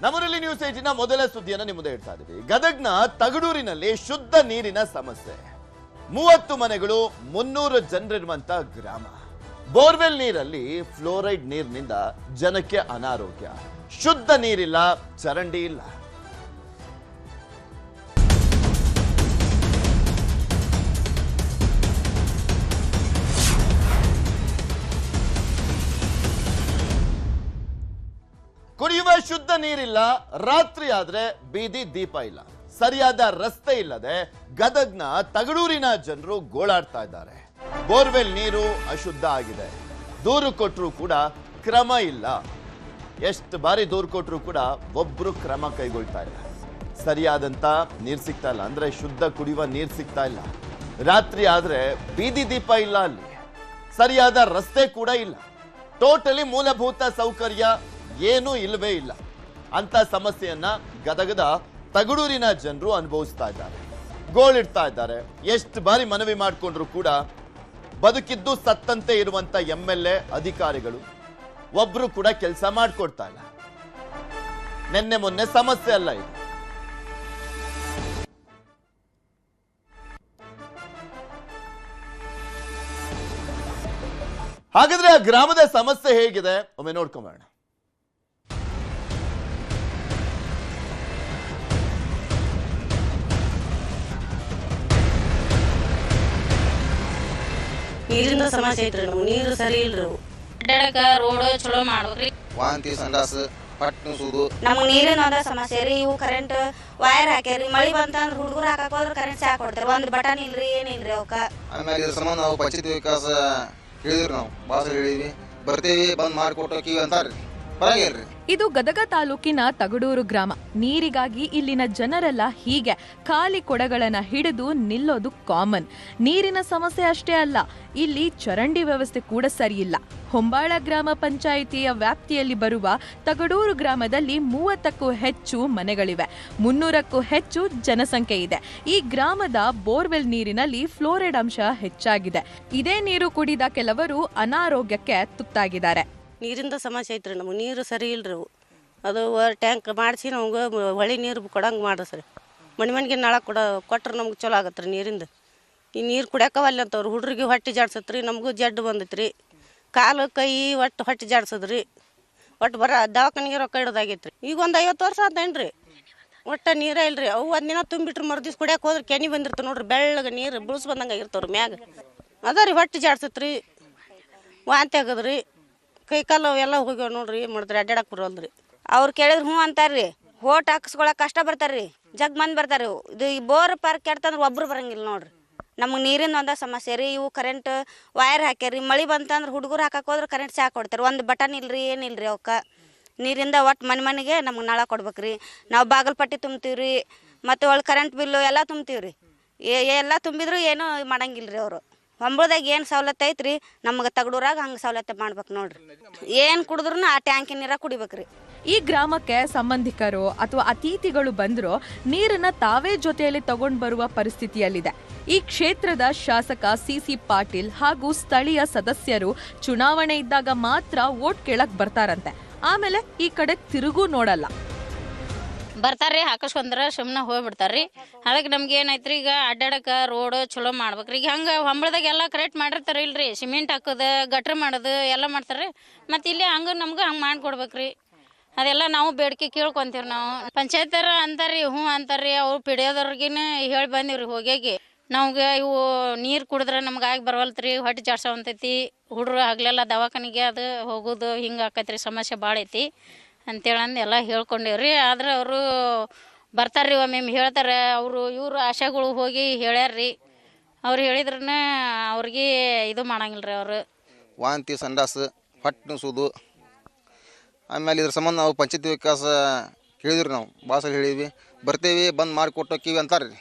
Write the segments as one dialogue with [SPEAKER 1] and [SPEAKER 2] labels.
[SPEAKER 1] ನಮ್ಮೂರಲ್ಲಿ ನ್ಯೂಸ್ 18ನ ಮೊದಲ ಸುದ್ದಿಯನ್ನು ನಿಮ್ಮ ಮುಂದೆ ಇಡ್ತಾ ಇದ್ದೀವಿ. ಗದಗ್ನ ತಗಡೂರಿನಲ್ಲಿ ಶುದ್ಧ ನೀರಿನ ಸಮಸ್ಯೆ. 30 ಮನೆಗಳು 300 ಜನರಿರುವಂತ ಗ್ರಾಮ. ಬೋರ್ವೆಲ್ ನೀರಲ್ಲಿ ಫ್ಲೋರೈಡ್ ನೀರಿನಿಂದ ಜನಕ್ಕೆ ಅನಾರೋಗ್ಯ. ಶುದ್ಧ ನೀರಿಲ್ಲ, ಚರಂಡಿ ಇಲ್ಲ. ಕುಡಿಯುವ ಶುದ್ಧ ನೀರಿಲ್ಲ, ರಾತ್ರಿ ಆದ್ರೆ ಬೀದಿ ದೀಪ ಇಲ್ಲ, ಸರಿಯಾದ ರಸ್ತೆ ಇಲ್ಲದೆ ಗದಗ್ನ ತಗಡೂರಿನ ಜನರು ಗೋಳಾಡ್ತಾ ಇದ್ದಾರೆ. ಬೋರ್ವೆಲ್ ನೀರು ಅಶುದ್ಧ ಆಗಿದೆ. ದೂರು ಕೊಟ್ಟರು ಕೂಡ ಕ್ರಮ ಇಲ್ಲ. ಎಷ್ಟು ಬಾರಿ ದೂರು ಕೊಟ್ಟರು ಕೂಡ ಒಬ್ರು ಕ್ರಮ ಕೈಗೊಳ್ತಾ ಇಲ್ಲ. ಸರಿಯಾದಂತ ನೀರು ಸಿಗ್ತಾ ಇಲ್ಲ, ಅಂದ್ರೆ ಶುದ್ಧ ಕುಡಿಯುವ ನೀರು ಸಿಗ್ತಾ ಇಲ್ಲ. ರಾತ್ರಿ ಆದ್ರೆ ಬೀದಿ ದೀಪ ಇಲ್ಲ, ಅಲ್ಲಿ ಸರಿಯಾದ ರಸ್ತೆ ಕೂಡ ಇಲ್ಲ. ಟೋಟಲಿ ಮೂಲಭೂತ ಸೌಕರ್ಯ ಏನೂ ಇಲ್ಲವೇ ಇಲ್ಲ. ಅಂತ ಸಮಸ್ಯೆಯನ್ನ ಗದಗದ ತಗಡೂರಿನ ಜನರು ಅನುಭವಿಸ್ತಾ ಇದ್ದಾರೆ, ಗೋಳಿಡ್ತಾ ಇದ್ದಾರೆ. ಎಷ್ಟು ಬಾರಿ ಮನವಿ ಮಾಡಿಕೊಂಡ್ರು ಕೂಡ ಬದುಕಿದ್ದು ಸತ್ತಂತೆ ಇರುವಂತ MLA ಅಧಿಕಾರಿಗಳು ಒಬ್ರು ಕೂಡ ಕೆಲಸ ಮಾಡ್ಕೊಡ್ತಾ ಇಲ್ಲ. ನಿನ್ನೆ ಮೊನ್ನೆ ಸಮಸ್ಯೆ ಅಲ್ಲ ಇದು. ಹಾಗಾದ್ರೆ ಆ ಗ್ರಾಮದ ಸಮಸ್ಯೆ ಹೇಗಿದೆ ಒಮ್ಮೆ ನೋಡ್ಕೊಂಬೋಣ.
[SPEAKER 2] ನೀರಿನ ಸಮಸ್ಯೆ ಐತ್ರಿ. ನಮ್ಗೆ ನೀರು ಸರಿ ಇಲ್ರಿ.
[SPEAKER 3] ಅಡ್ಡಾಡಕ ರೋಡ್ ಚಲೋ ಮಾಡ್ಬೇಕ್ರಿ.
[SPEAKER 4] ವಾಂತಿ ಸಂಡಾಸ ಪಟ್ನ ಸೂದು.
[SPEAKER 5] ನಮ್ಗೆ ನೀರಿನ ಒಂದ ಸಮಸ್ಯೆ ರೀ. ಇವು ಕರೆಂಟ್ ವೈರ್ ಹಾಕ್ಯಾರಿ. ಮಳಿ ಬಂತಂದ್ರ ಹುಡುಗರು ಹಾಕಕ್ ಹೋದ್ರ ಕರೆಂಟ್ ಸಾಕ್ ಕೊಡ್ತಾರ. ಒಂದ್ ಬಟನ್ ಇಲ್ರಿ, ಏನಿಲ್ರಿ ಅವಕ್ಕ.
[SPEAKER 4] ಆಮೇಲೆ ಇದ್ರ ಸಂಬಂಧ ನಾವು ಪಂಚಾಯತ್ ವಿಕಾಸ ಹೇಳಿದ್ರಿ, ನಾವು ಭಾಷೆ ಹೇಳಿದ್ವಿ, ಬರ್ತೇವಿ ಬಂದ್ ಮಾಡಿಕೊಟ್ಟೋಕಿ ಅಂತಾರ್ರಿ. ಬರಂಗಿಲ್ರಿ.
[SPEAKER 6] ಇದು ಗದಗ ತಾಲೂಕಿನ ತಗಡೂರು ಗ್ರಾಮ. ನೀರಿಗಾಗಿ ಇಲ್ಲಿನ ಜನರೆಲ್ಲ ಹೀಗೆ ಖಾಲಿ ಕೊಡಗಳನ್ನ ಹಿಡಿದು ನಿಲ್ಲೋದು ಕಾಮನ್. ನೀರಿನ ಸಮಸ್ಯೆ ಅಷ್ಟೇ ಅಲ್ಲ, ಇಲ್ಲಿ ಚರಂಡಿ ವ್ಯವಸ್ಥೆ ಕೂಡ ಸರಿಯಿಲ್ಲ. ಹೊಂಬಾಳ ಗ್ರಾಮ ಪಂಚಾಯಿತಿಯ ವ್ಯಾಪ್ತಿಯಲ್ಲಿ ಬರುವ ತಗಡೂರು ಗ್ರಾಮದಲ್ಲಿ 30ಕ್ಕೂ ಹೆಚ್ಚು ಮನೆಗಳಿವೆ. 300ಕ್ಕೂ ಹೆಚ್ಚು ಜನಸಂಖ್ಯೆ ಇದೆ. ಈ ಗ್ರಾಮದ ಬೋರ್ವೆಲ್ ನೀರಿನಲ್ಲಿ ಫ್ಲೋರೈಡ್ ಅಂಶ ಹೆಚ್ಚಾಗಿದೆ. ಇದೇ ನೀರು ಕುಡಿದ ಕೆಲವರು ಅನಾರೋಗ್ಯಕ್ಕೆ ತುತ್ತಾಗಿದ್ದಾರೆ.
[SPEAKER 2] ನೀರಿಂದ ಸಮಸ್ಯೆ ಐತ್ರಿ. ನಮ್ಗೆ ನೀರು ಸರಿ ಇಲ್ರಿ. ಅದು ಟ್ಯಾಂಕ್ ಮಾಡಿಸಿ ನಮ್ಗೆ ಹೊಳೆ ನೀರು ಕೊಡಂಗೆ ಮಾಡ್ರಿ ಸರಿ. ಮನೆಗೆ ನಳ ಕೊಟ್ರೆ ನಮ್ಗೆ ಚಲೋ ಆಗತ್ತೆ ರೀ ನೀರಿಂದ. ಈ ನೀರು ಕುಡಿಯೋಕವಲ್ಲ ಅಂತವ್ರು ಹುಡ್ರಿಗೆ ಹೊಟ್ಟೆ ಜಾಡ್ಸತ್ರಿ. ನಮಗೂ ಜಡ್ಡು ಬಂದೈತ್ರಿ. ಕಾಲು ಕೈ ಒಟ್ಟು ಹೊಟ್ಟೆ ಜಾಡ್ಸದ್ರಿ. ಒಟ್ಟು ಬರ ದವಾಖಾನಿಗೆ ರೊಕ್ಕ ಇಡೋದಾಗೈತ್ರಿ. ಈಗ ಒಂದು 50 ವರ್ಷ ಆತೇನ್ರಿ. ಒಟ್ಟು ನೀರೇ ಇಲ್ರಿ. ಅವು ಒಂದಿನ ತುಂಬಿಟ್ರೆ ಮರ್ದಿವ್ಸ ಕುಡಿಯೋಕೆ ಹೋದ್ರೆ ಕೆನಿ ಬಂದಿರ್ತಾವೆ ನೋಡ್ರಿ. ಬೆಳ್ಳಗೆ ನೀರು ಬುಳ್ಸ್ ಬಂದಂಗೆ ಆಗಿರ್ತಾವ್ರಿ ಮ್ಯಾಗ. ಅದ ರೀ ಹೊಟ್ಟೆ ಜಾಡ್ಸತ್ರಿ, ವಾಂತಿ ಆಗದ್ರಿ, ಕೈ ಕಾಲು ಎಲ್ಲ ಹೋಗ್ಯಾವ ನೋಡ್ರಿ. ಏನು ಮಾಡಿದ್ರಿ, ಅಡ್ಡಾಡಕ್ಕೆ ಬರೋಲ್ರಿ.
[SPEAKER 5] ಅವ್ರು ಕೇಳಿದ್ರು ಹ್ಞೂ ಅಂತಾರ್ರಿ. ಹೋಟ್ ಹಾಕಿಸ್ಕೊಳಕ್ ಕಷ್ಟ ಬರ್ತಾರ್ರಿ. ಜಗ್ ಮಂದಿ ಬರ್ತಾರ್ರಿ. ಇದು ಈ ಬೋರ್ ಪಾರ್ಕ್ ಕೆಡ್ತಂದ್ರೆ ಒಬ್ರು ಬರಂಗಿಲ್ಲ ನೋಡ್ರಿ. ನಮ್ಗೆ ನೀರಿನ ಒಂದ ಸಮಸ್ಯೆ ರೀ. ಇವು ಕರೆಂಟ್ ವೈರ್ ಹಾಕ್ಯಾರಿ. ಮಳಿ ಬಂತಂದ್ರೆ ಹುಡುಗರು ಹಾಕಕ್ಕೆ ಹೋದ್ರೆ ಕರೆಂಟ್ ಸಾಕ್ ಕೊಡ್ತಾರೆ. ಒಂದು ಬಟನ್ ಇಲ್ರಿ, ಏನಿಲ್ರಿ ಅವಕ್ಕ. ನೀರಿಂದ ಒಟ್ಟು ಮನೆಗೆ ನಮ್ಗೆ ನಳ ಕೊಡ್ಬೇಕ್ರಿ. ನಾವು ಬಾಗಲಪಟ್ಟಿ ತುಂಬ್ತೀವ್ರಿ, ಮತ್ತು ಒಳ್ಳೆ ಕರೆಂಟ್ ಬಿಲ್ಲು ಎಲ್ಲ ತುಂಬ್ತೀವ್ರಿ. ಎಲ್ಲ ತುಂಬಿದ್ರು ಏನೂ ಮಾಡಂಗಿಲ್ರಿ ಅವರು. ಹೊಂಬಳದಾಗ ಏನು ಸವಲತ್ತು ಐತ್ರಿ, ನಮಗೆ ತಗಡೂರಾಗ ಹಂಗೆ ಸವಲತ್ತು ಮಾಡ್ಬೇಕು ನೋಡ್ರಿ. ಏನು ಕುಡಿದ್ರು ಆ ಟ್ಯಾಂಕಿನ ನೀರ ಕುಡಿಬೇಕ್ರಿ.
[SPEAKER 6] ಈ ಗ್ರಾಮಕ್ಕೆ ಸಂಬಂಧಿಕರು ಅಥವಾ ಅತಿಥಿಗಳು ಬಂದರೂ ನೀರನ್ನ ತಾವೇ ಜೊತೆಯಲ್ಲಿ ತಗೊಂಡು ಬರುವ ಪರಿಸ್ಥಿತಿಯಲ್ಲಿದೆ. ಈ ಕ್ಷೇತ್ರದ ಶಾಸಕ CC ಪಾಟೀಲ್ ಹಾಗೂ ಸ್ಥಳೀಯ ಸದಸ್ಯರು ಚುನಾವಣೆ ಇದ್ದಾಗ ಮಾತ್ರ ವೋಟ್ ಕೇಳಕ್ ಬರ್ತಾರಂತೆ. ಆಮೇಲೆ ಈ ಕಡೆ ತಿರುಗೂ ನೋಡಲ್ಲ.
[SPEAKER 3] ಬರ್ತಾರ್ರಿ, ಹಾಕಿಸ್ಕೊಂಡ್ರ ಸುಮ್ಮನೆ ಹೋಗ್ಬಿಡ್ತಾರ್ರಿ. ಅದಕ್ಕೆ ನಮ್ಗೆ ಏನೈತ್ರಿ, ಈಗ ಅಡ್ಡಾಡಕ ರೋಡ್ ಚಲೋ ಮಾಡ್ಬೇಕ್ರಿ. ಈಗ ಹಂಗೆ ಹೊಂಬಳದಾಗ ಎಲ್ಲ ಕರೆಕ್ಟ್ ಮಾಡಿರ್ತಾರ ಇಲ್ರಿ. ಸಿಮೆಂಟ್ ಹಾಕೋದು, ಗಟ್ರ ಮಾಡೋದು ಎಲ್ಲ ಮಾಡ್ತಾರ್ರಿ. ಮತ್ತು ಇಲ್ಲಿ ಹಂಗೆ ನಮ್ಗೆ ಹಂಗೆ ಮಾಡಿಕೊಡ್ಬೇಕ್ರಿ. ಅದೆಲ್ಲ ನಾವು ಬೇಡಿಕೆ ಕೇಳ್ಕೊಂತೀವಿ. ನಾವು ಪಂಚಾಯತರ ಅಂತಾರ್ರಿ, ಹ್ಞೂ ಅಂತಾರ್ರಿ. ಅವ್ರು ಪಿಡಿಯೋದವ್ರಿಗಿನ ಹೇಳಿ ಬಂದೀವ್ರಿ ಹೋಗಿ. ನಮ್ಗೆ ಇವು ನೀರು ಕುಡಿದ್ರೆ ನಮ್ಗೆ ಆಗಿ ಬರವಲ್ತ್ರಿ, ಹೊಟ್ಟೆ ಜಾಡ್ಸವಂತೈತಿ. ಹುಡ್ರು ಹಗಲೆಲ್ಲ ದವಾಖಾನಿಗೆ ಅದು ಹೋಗೋದು ಹಿಂಗೆ ಆಕೈತ್ರಿ. ಸಮಸ್ಯೆ ಭಾಳ ಐತಿ ಅಂತೇಳಂದು ಎಲ್ಲ ಹೇಳ್ಕೊಂಡೇವ್ರಿ. ಆದ್ರೆ ಅವರು ಬರ್ತಾರ್ರಿ, ಒಮ್ಮೆ ಹೇಳ್ತಾರೆ. ಇವರು ಆಶಾಗಳು ಹೋಗಿ ಹೇಳ್ಯಾರ್ರಿ. ಅವ್ರು ಹೇಳಿದ್ರನ್ನ ಅವ್ರಿಗೆ ಇದು ಮಾಡಂಗಿಲ್ರಿ. ಅವರು
[SPEAKER 4] ವಾಂತಿ ಸಂಡಾಸ ಪಟ್ನ ಸೂದು. ಆಮೇಲೆ ಇದ್ರ ಸಂಬಂಧ ನಾವು ಪಂಚಾಯತ್ ವಿಕಾಸ ಹೇಳಿದ್ರಿ, ನಾವು ಭಾಷೆ ಹೇಳಿದ್ವಿ, ಬರ್ತೇವಿ ಬಂದ್ ಮಾಡಿಕೊಟ್ಟೋಕಿ ಅಂತಾರ್ರಿ.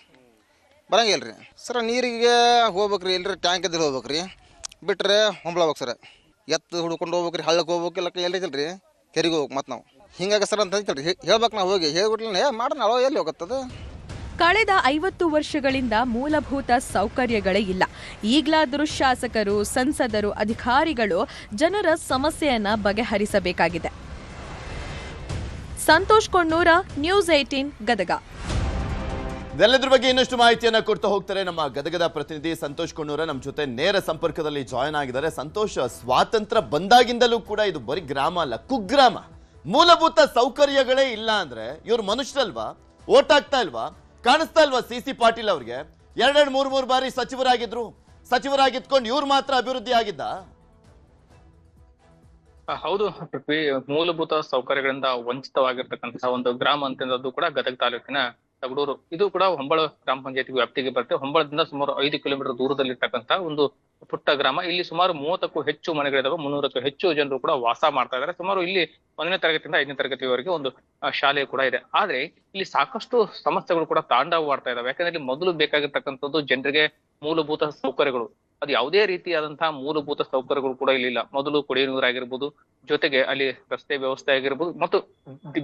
[SPEAKER 4] ಬರಂಗಿಲ್ರಿ ಸರ. ನೀರಿಗೆ ಹೋಗ್ಬೇಕ್ರಿ, ಇಲ್ರಿ ಟ್ಯಾಂಕ್ ಇದ್ರೆ ಹೋಗ್ಬೇಕ್ರಿ. ಬಿಟ್ರೆ ಹೊಂಬಳಬೇಕು ಸರ. ಎತ್ತು ಹುಡ್ಕೊಂಡು ಹೋಗ್ಬೇಕ್ರಿ, ಹಳ್ಳಕ್ಕೆ ಹೋಗ್ಬೇಕು. ಇಲ್ಲ ಎಲ್ಲಿೈತಲ್ರಿ, ಕೆರೆಗೆ ಹೋಗ್ಬೇಕು. ಮತ್ತು ನಾವು ಹಿಂಗಾಗಿ ಸರ್ ಅಂತ ಐತಲ್ರಿ ಹೇಳ್ಬೇಕು. ನಾವು ಹೋಗಿ ಹೇಳ್ಬಿಟ್ಲ ಮಾಡೋಣ, ಅಳೋ ಎಲ್ಲಿ ಹೋಗತ್ತದ.
[SPEAKER 6] ಕಳೆದ 50 ವರ್ಷಗಳಿಂದ ಮೂಲಭೂತ ಸೌಕರ್ಯಗಳೇ ಇಲ್ಲ. ಈಗಲಾದರೂ ಶಾಸಕರು, ಸಂಸದರು, ಅಧಿಕಾರಿಗಳು ಜನರ ಸಮಸ್ಯೆಯನ್ನ ಬಗೆಹರಿಸಬೇಕಾಗಿದೆ. ಸಂತೋಷ್ ಕೊಣ್ಣೂರ, ನ್ಯೂಸ್ 18 ಗದಗ.
[SPEAKER 1] ಇದೆಲ್ಲದ್ರ ಬಗ್ಗೆ ಇನ್ನಷ್ಟು ಮಾಹಿತಿಯನ್ನ ಕೊಡ್ತಾ ಹೋಗ್ತಾರೆ ನಮ್ಮ ಗದಗದ ಪ್ರತಿನಿಧಿ ಸಂತೋಷ್ ಕೊಣ್ಣೂರ ನಮ್ಮ ಜೊತೆ ನೇರ ಸಂಪರ್ಕದಲ್ಲಿ ಜಾಯ್ನ್ ಆಗಿದ್ದಾರೆ. ಸಂತೋಷ್, ಸ್ವಾತಂತ್ರ್ಯ ಬಂದಾಗಿಂದಲೂ ಕೂಡ ಇದು ಬರೀ ಗ್ರಾಮ ಅಲ್ಲ, ಕುಗ್ರಾಮ. ಮೂಲಭೂತ ಸೌಕರ್ಯಗಳೇ ಇಲ್ಲ ಅಂದ್ರೆ ಇವ್ರು ಮನುಷ್ಯರಲ್ವಾ? ಓಟ್ ಆಗ್ತಾ ಇಲ್ವಾ? ಕಾಣಿಸ್ತಾ ಇಲ್ವಾ ಸಿ ಪಾಟೀಲ್ ಅವ್ರಿಗೆ? 2-3 ಬಾರಿ ಸಚಿವರಾಗಿದ್ಕೊಂಡು ಇವ್ರು ಮಾತ್ರ ಅಭಿವೃದ್ಧಿ ಆಗಿದ್ದ?
[SPEAKER 7] ಹೌದು ಪೃಥ್ವಿ, ಮೂಲಭೂತ ಸೌಕರ್ಯಗಳಿಂದ ವಂಚಿತವಾಗಿರ್ತಕ್ಕಂತಹ ಒಂದು ಗ್ರಾಮ ಅಂತಂದು ಕೂಡ ಗದಗ ತಾಲೂಕಿನ ತಗಡೂರು. ಇದು ಕೂಡ ಹೊಂಬಳ ಗ್ರಾಮ ಪಂಚಾಯತಿ ವ್ಯಾಪ್ತಿಗೆ ಬರುತ್ತೆ. ಹೊಂಬಳದಿಂದ ಸುಮಾರು 5 ಕಿಲೋಮೀಟರ್ ದೂರದಲ್ಲಿರ್ತಕ್ಕಂತಹ ಒಂದು ಪುಟ್ಟ ಗ್ರಾಮ. ಇಲ್ಲಿ ಸುಮಾರು 30ಕ್ಕೂ ಹೆಚ್ಚು ಮನೆಗಳಿದಾವೆ, 300ಕ್ಕೂ ಹೆಚ್ಚು ಜನರು ಕೂಡ ವಾಸ ಮಾಡ್ತಾ ಇದ್ದಾರೆ. ಸುಮಾರು ಇಲ್ಲಿ 1ನೇ ತರಗತಿಯಿಂದ 5ನೇ ತರಗತಿವರೆಗೆ ಒಂದು ಶಾಲೆ ಕೂಡ ಇದೆ. ಆದ್ರೆ ಇಲ್ಲಿ ಸಾಕಷ್ಟು ಸಮಸ್ಯೆಗಳು ಕೂಡ ತಾಂಡವವಾಡ್ತಾ ಇದಾವೆ. ಯಾಕಂದ್ರೆ ಇಲ್ಲಿ ಮೊದಲು ಬೇಕಾಗಿರ್ತಕ್ಕಂಥದ್ದು ಜನರಿಗೆ ಮೂಲಭೂತ ಸೌಕರ್ಯಗಳು. ಅದು ಯಾವುದೇ ರೀತಿಯಾದಂತಹ ಮೂಲಭೂತ ಸೌಕರ್ಯಗಳು ಕೂಡ ಇಲ್ಲಿಲ್ಲ. ಮೊದಲು ಕುಡಿಯುವ ನೀರಾಗಿರ್ಬೋದು, ಜೊತೆಗೆ ಅಲ್ಲಿ ರಸ್ತೆ ವ್ಯವಸ್ಥೆ ಆಗಿರ್ಬೋದು, ಮತ್ತು